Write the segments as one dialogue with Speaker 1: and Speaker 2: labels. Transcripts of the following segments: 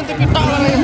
Speaker 1: nanti kita lari.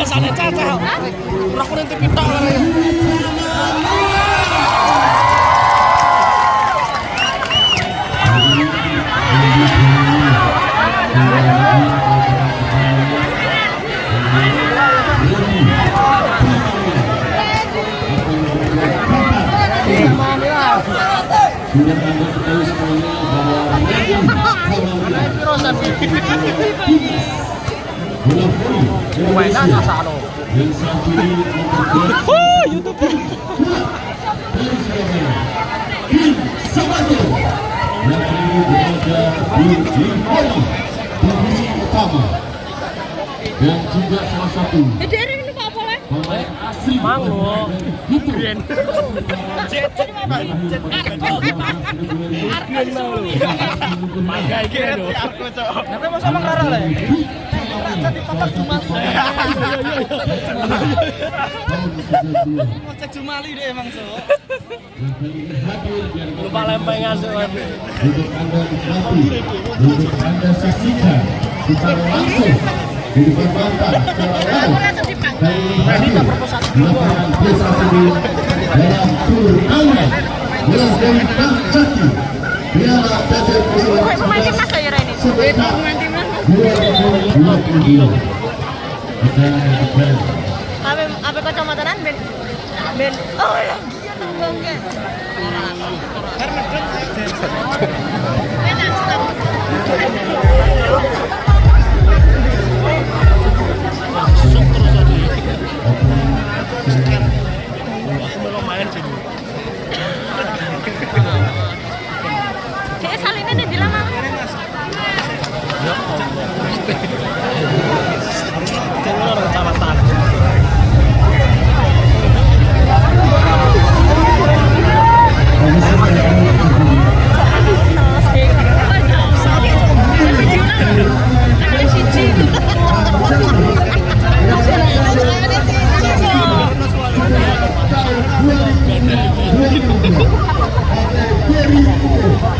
Speaker 1: Sana caca, aku nanti kita lari. YouTube.
Speaker 2: Dan juga salah satu
Speaker 1: Mango Green. Pakai gitu. Tapi mau sama Rara lah. Jadi papak cuma. Mau cek Jumali deh emang so. Lupa lempengan so.
Speaker 2: Untuk Anda saksikan secara langsung di depan mata secara live dari lapangan desa Sendiri dalam turnamen bola voli Jati Piala PT Persebaya Sebetak 2022.
Speaker 3: Apa kecamatan Ben? Oh ya, dia nambang kan.
Speaker 1: Sok terus tadi. Belum main sih.
Speaker 3: Cek salinnya nih bilang apa?
Speaker 1: Ya Allah. Jangan orang kecamatan.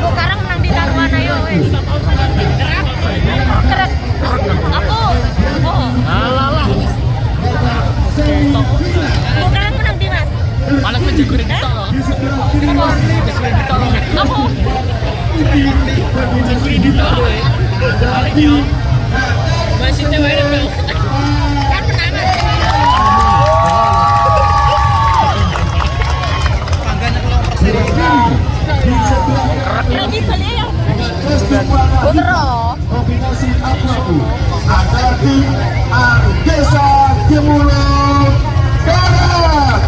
Speaker 3: Sekarang menang di Laluan ayo wes. Keren. Aku. Oh.
Speaker 1: Alah.
Speaker 3: Sekarang menang di Mas.
Speaker 1: Malah menjegurin kita loh. Menjegurin kita loh.
Speaker 3: Aku.
Speaker 1: Menjegurin kita loh. Ayo. Masih cewek ini.
Speaker 3: Kan pertama.
Speaker 1: Pangganya kalau
Speaker 3: Lagi balik ya.
Speaker 2: Kombinasi abu-abu ada tim Argesa Timur Barat.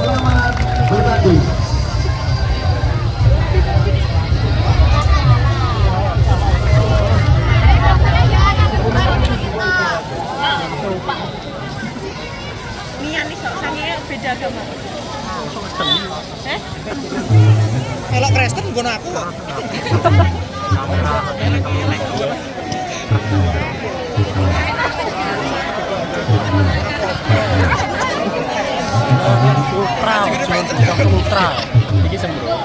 Speaker 2: Selamat bertanding.
Speaker 3: Nian nih sok sange beda agama.
Speaker 1: kalau Kristen bukan aku kok. Ultra. Iki sembro.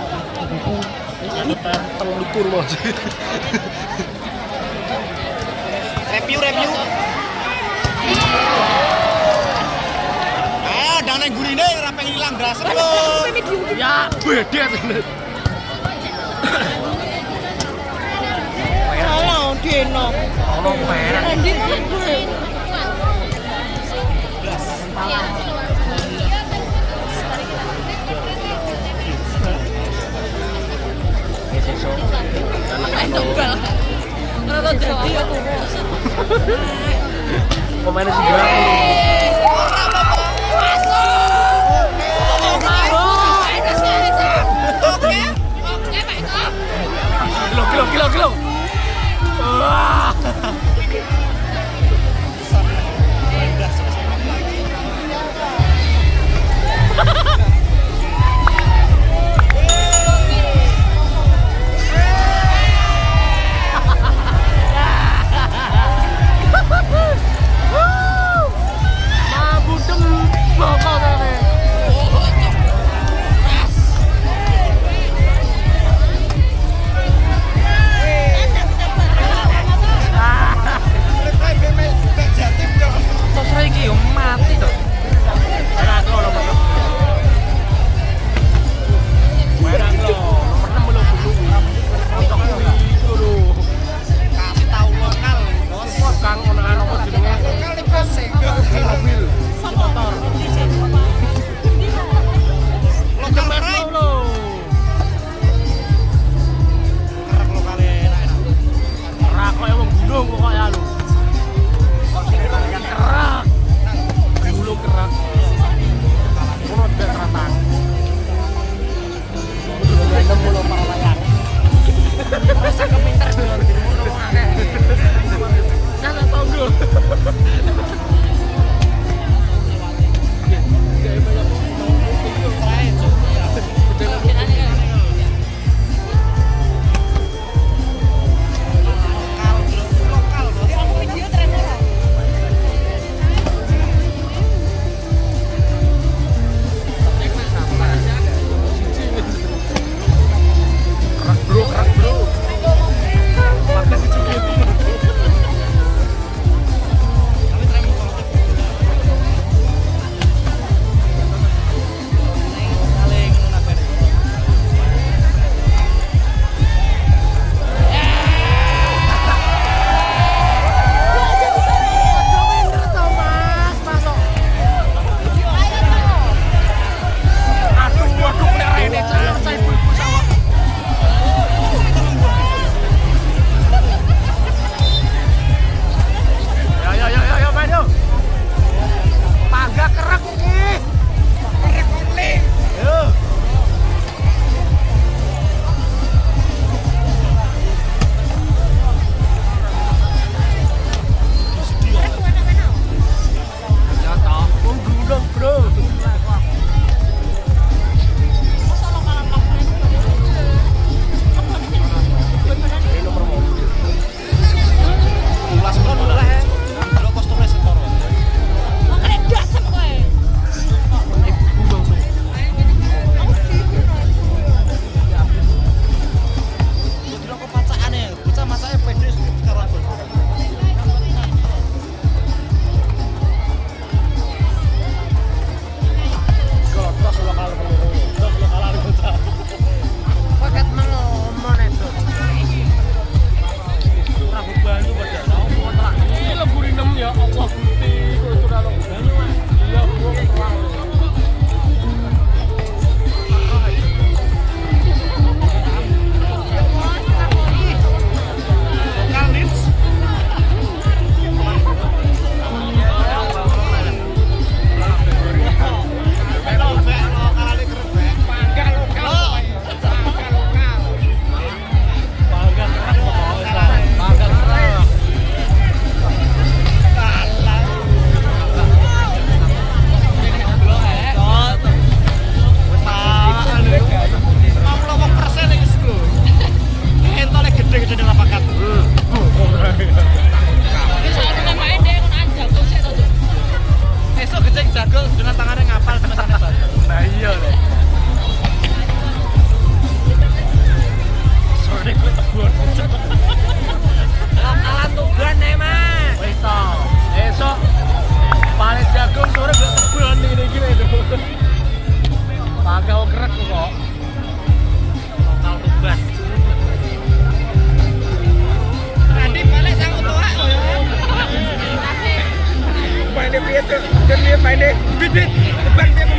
Speaker 1: Ini telung likur bos. Review. Ah, dana gurine ora pengen ilang dasar lho. Ya, beda tenan. Halo, Dino. Ono merah.
Speaker 3: Endi ngono gue.
Speaker 1: Sesuk. Anak-anak.
Speaker 3: Kalau jadi aku
Speaker 4: Pemainnya si gerak. Kilo. Wah.
Speaker 1: main deh, bit, depan dia